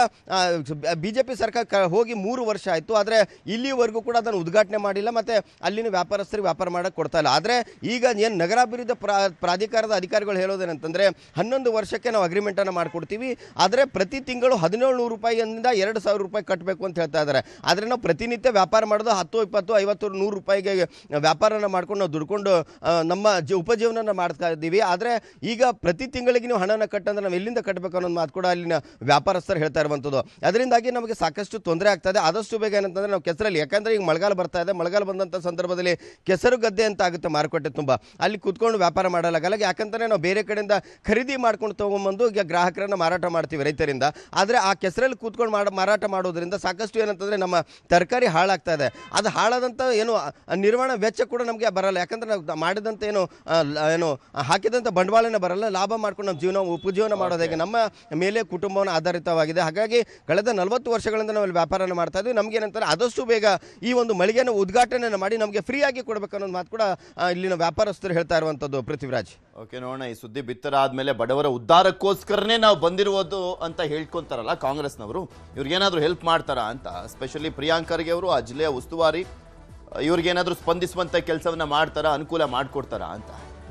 [SPEAKER 12] BJP ಸರ್ಕಾರ ಹೋಗಿ 3 ವರ್ಷ ಆಯಿತು. ಆದರೆ ಇಲ್ಲಿವರೆಗೂ ಕೂಡ ಅದನ್ನು ಉದ್ಘಾಟನೆ ಮಾಡಿಲ್ಲ ಮತ್ತು ಅಲ್ಲಿನ ವ್ಯಾಪಾರಸ್ಥರಿಗೆ ವ್ಯಾಪಾರ ಮಾಡೋಕ್ಕೆ ಕೊಡ್ತಾ ಇಲ್ಲ. ಆದರೆ ಈಗ ಏನು ನಗರಾಭಿವೃದ್ಧಿ ಪ್ರಾಧಿಕಾರದ ಅಧಿಕಾರಿಗಳು ಹೇಳೋದೇನಂತಂದರೆ 11 ವರ್ಷಕ್ಕೆ ನಾವು ಅಗ್ರಿಮೆಂಟನ್ನು ಮಾಡಿಕೊಡ್ತೀವಿ, ಆದರೆ ಪ್ರತಿ ತಿಂಗಳು 1700 ರೂಪಾಯಿಯಿಂದ 2000 ರೂಪಾಯಿ ಕಟ್ಟಬೇಕು ಅಂತ ಹೇಳ್ತಾ ಇದ್ದಾರೆ. ಆದರೆ ನಾವು ಪ್ರತಿನಿತ್ಯ ವ್ಯಾಪಾರ ಮಾಡೋದು 10, 20, 50, 100 ರೂಪಾಯಿಗೆ ವ್ಯಾಪಾರನ ಮಾಡ್ಕೊಂಡು ನಾವು ದುಡ್ಕೊಂಡು ನಮ್ಮ ಉಪಜೀವನ ಮಾಡ್ತಾ ಇದ್ದೀವಿ. ಆದರೆ ಈಗ ಪ್ರತಿ ತಿಂಗಳಿಗೆ ನೀವು ಹಣನ ಕಟ್ಟಂದ್ರೆ ನಾವು ಎಲ್ಲಿಂದ ಕಟ್ಟಬೇಕು ಅನ್ನೋದು ಮಾತು ಕೂಡ ಅಲ್ಲಿನ ವ್ಯಾಪಾರಸ್ಥರು ಹೇಳ್ತಾ ಇರುವಂಥದ್ದು. ಅದರಿಂದಾಗಿ ನಮಗೆ ಸಾಕಷ್ಟು ತೊಂದರೆ ಆಗ್ತದೆ. ಆದಷ್ಟು ಬೇಗ ಏನಂತಂದರೆ ನಾವು ಕೆಸರಲ್ಲಿ, ಯಾಕಂದರೆ ಈಗ ಮಳೆಗಾಲ ಬರ್ತಾ ಇದೆ, ಮಳೆಗಾಲ ಬಂದಂಥ ಸಂದರ್ಭದಲ್ಲಿ ಕೆಸರು ಗದ್ದೆ ಅಂತ ಆಗುತ್ತೆ ಮಾರುಕಟ್ಟೆ ತುಂಬ, ಅಲ್ಲಿ ಕೂತ್ಕೊಂಡು ವ್ಯಾಪಾರ ಮಾಡಲಾಗಲ್ಲ. ಯಾಕಂತಂದರೆ ನಾವು ಬೇರೆ ಕಡೆಯಿಂದ ಖರೀದಿ ಮಾಡ್ಕೊಂಡು ತೊಗೊಂಬಂದು ಈಗ ಗ್ರಾಹಕರನ್ನು ಮಾರಾಟ ಮಾಡ್ತೀವಿ ರೈತರಿಂದ. ಆದರೆ ಆ ಕೆಸರಲ್ಲಿ ಕೂತ್ಕೊಂಡು ಮಾರಾಟ ಮಾಡೋದ್ರಿಂದ ಸಾಕಷ್ಟು ಏನಂತಂದರೆ ನಮ್ಮ ತರಕಾರಿ ಹಾಳಾಗ್ತಾ ಇದೆ. ಅದು ಹಾಳಾದಂಥ ಏನು ನಿರ್ವಹಣಾ ವೆಚ್ಚ ಕೂಡ ನಮಗೆ ಬರಲ್ಲ. ಯಾಕಂದರೆ ನಾವು ಮಾಡಿದಂಥ ಏನು ಹಾಕಿದಂಥ ಬಂಡವಾಳನೇ ಬರಲ್ಲ. ಲಾಭ ಮಾಡ್ಕೊಂಡು ನಮ್ಮ ಉಪಜೀವನ ಮಾಡೋದು ಹೇಗೆ? ನಮ್ಮ ಮೇಲೆ ಕುಟುಂಬವನ್ನು ಆಧಾರಿತವಾಗಿದೆ. ಹಾಗಾಗಿ ಕಳೆದ 40 ವರ್ಷಗಳಿಂದ ನಾವು ಇಲ್ಲಿ ವ್ಯಾಪಾರನ ಮಾಡ್ತಾ ಇದ್ವಿ. ನಮಗೇನಂತಾರೆ ಆದಷ್ಟು ಬೇಗ ಈ ಒಂದು ಮಳಿಗೆನ ಉದ್ಘಾಟನೆ ಮಾಡಿ ನಮಗೆ ಫ್ರೀ ಆಗಿ ಕೊಡಬೇಕು ಅನ್ನೋದು ಮಾತು ಕೂಡ ಇಲ್ಲಿನ ವ್ಯಾಪಾರಸ್ಥರು ಹೇಳ್ತಾ ಇರುವಂಥದ್ದು. ಪೃಥ್ವಿರಾಜ್,
[SPEAKER 1] ಓಕೆ, ನೋಡೋಣ. ಈ ಸುದ್ದಿ ಬಿತ್ತರ ಆದ್ಮೇಲೆ ಬಡವರ ಉದ್ಧಾರಕ್ಕೋಸ್ಕರನೇ ನಾವು ಬಂದಿರುವುದು ಅಂತ ಹೇಳ್ಕೊಂತಾರಲ್ಲ ಕಾಂಗ್ರೆಸ್ನವರು, ಇವ್ರಿಗೇನಾದರೂ ಹೆಲ್ಪ್ ಮಾಡ್ತಾರಾ ಅಂತ? ಸ್ಪೆಷಲಿ ಪ್ರಿಯಾಂಕ್ ಖರ್ಗೆ ಅವರು ಆ ಜಿಲ್ಲೆಯ ಉಸ್ತುವಾರಿ, ಇವ್ರಿಗೇನಾದರೂ ಸ್ಪಂದಿಸುವಂಥ ಕೆಲಸವನ್ನ ಮಾಡ್ತಾರಾ, ಅನುಕೂಲ ಮಾಡಿಕೊಡ್ತಾರಾ ಅಂತ?